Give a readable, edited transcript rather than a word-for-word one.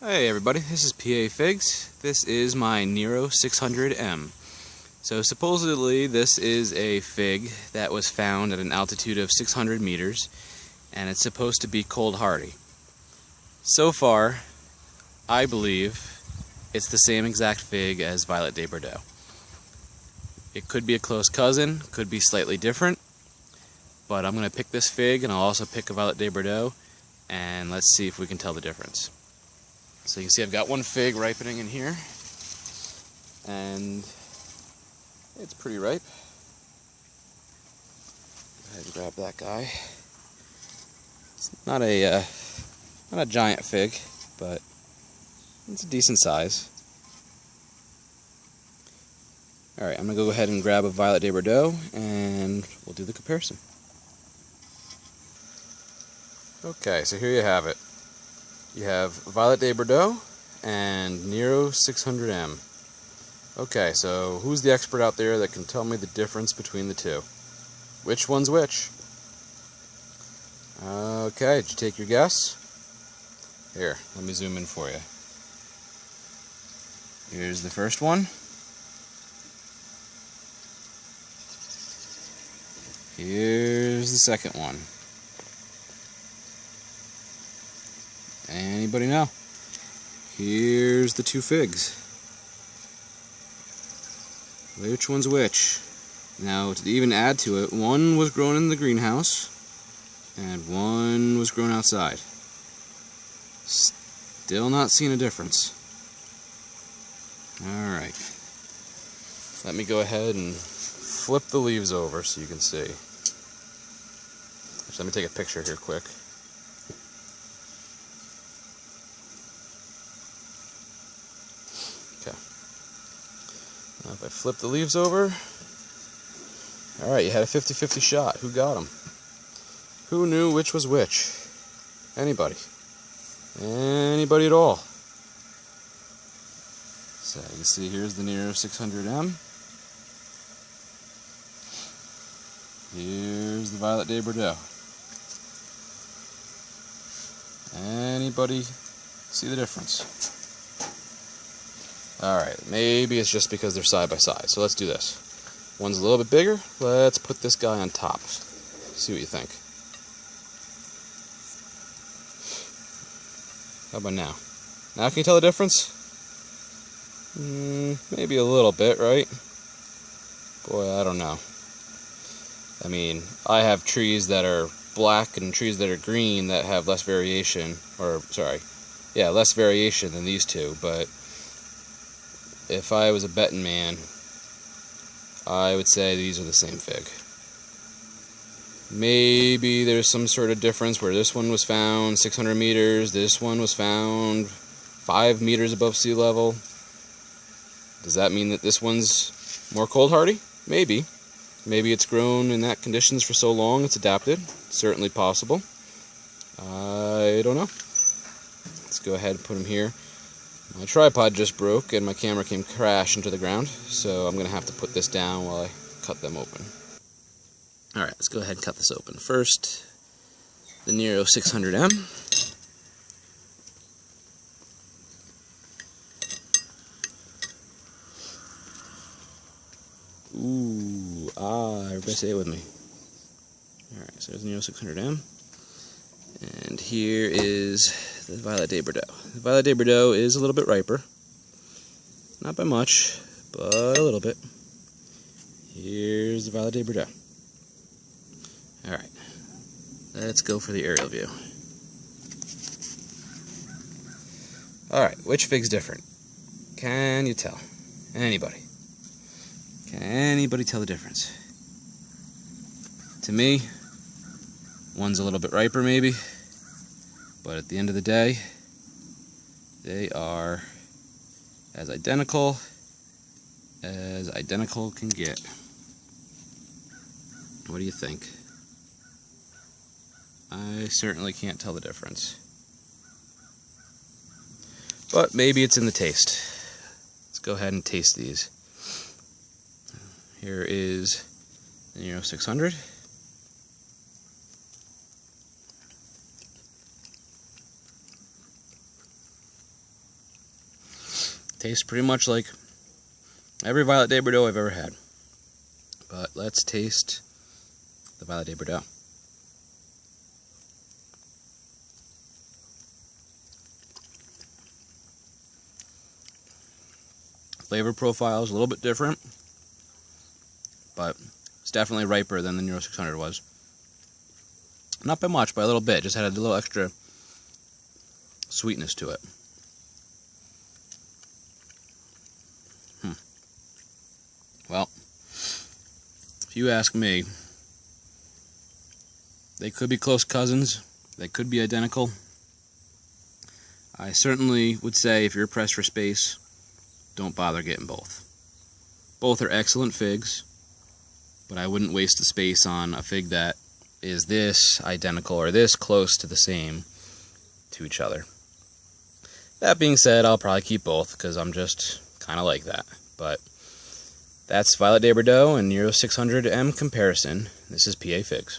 Hey everybody, this is PA Figs. This is my Nero 600M. So supposedly this is a fig that was found at an altitude of 600 meters and it's supposed to be cold hardy. So far, I believe it's the same exact fig as Violette de Bordeaux. It could be a close cousin, could be slightly different, but I'm going to pick this fig and I'll also pick a Violette de Bordeaux and let's see if we can tell the difference. So you can see I've got one fig ripening in here, and it's pretty ripe. Go ahead and grab that guy. It's not a giant fig, but it's a decent size. Alright, I'm going to go ahead and grab a Violette de Bordeaux, and we'll do the comparison. Okay, so here you have it. You have Violette de Bordeaux and Nero 600M. Okay, so who's the expert out there that can tell me the difference between the two? Which one's which? Okay, did you take your guess? Here, let me zoom in for you. Here's the first one. Here's the second one. Anybody know? Here's the two figs. Which one's which? Now, to even add to it, one was grown in the greenhouse and one was grown outside. Still not seeing a difference. Alright. Let me go ahead and flip the leaves over so you can see. Actually, let me take a picture here quick. Okay. Now if I flip the leaves over, alright, you had a 50-50 shot. Who got them? Who knew which was which? Anybody. Anybody at all. So you can see here's the Nero 600M. Here's the Violette de Bordeaux. Anybody see the difference? Alright, maybe it's just because they're side by side. So let's do this. One's a little bit bigger. Let's put this guy on top. See what you think. How about now? Now can you tell the difference? Maybe a little bit, right? Boy, I don't know. I mean, I have trees that are black and trees that are green that have less variation, less variation than these two, but if I was a betting man, I would say these are the same fig. Maybe there's some sort of difference where this one was found 600 meters, this one was found 5 meters above sea level. Does that mean that this one's more cold hardy? Maybe. Maybe it's grown in that conditions for so long it's adapted. Certainly possible. I don't know. Let's go ahead and put them here. My tripod just broke and my camera came crash into the ground, so I'm going to have to put this down while I cut them open. Alright, let's go ahead and cut this open. First, the Nero 600M. Ooh, everybody say it with me. Alright, so there's the Nero 600M. And here is the Violette de Bordeaux. The Violette de Bordeaux is a little bit riper. Not by much, but a little bit. Here's the Violette de Bordeaux. Alright, let's go for the aerial view. Alright, which fig's different? Can you tell? Anybody? Can anybody tell the difference? To me, one's a little bit riper maybe, but at the end of the day, they are as identical can get. What do you think? I certainly can't tell the difference. But maybe it's in the taste. Let's go ahead and taste these. Here is the Nero 600. Tastes pretty much like every Violette de Bordeaux I've ever had. But let's taste the Violette de Bordeaux. Flavor profile is a little bit different, but it's definitely riper than the Nero 600 was. Not by much, by a little bit. Just had a little extra sweetness to it. Well, if you ask me, they could be close cousins. They could be identical. I certainly would say if you're pressed for space, don't bother getting both. Both are excellent figs, but I wouldn't waste the space on a fig that is this identical or this close to the same to each other. That being said, I'll probably keep both because I'm just kind of like that. But that's Violette de Bordeaux and Nero 600M comparison. This is PA Figs.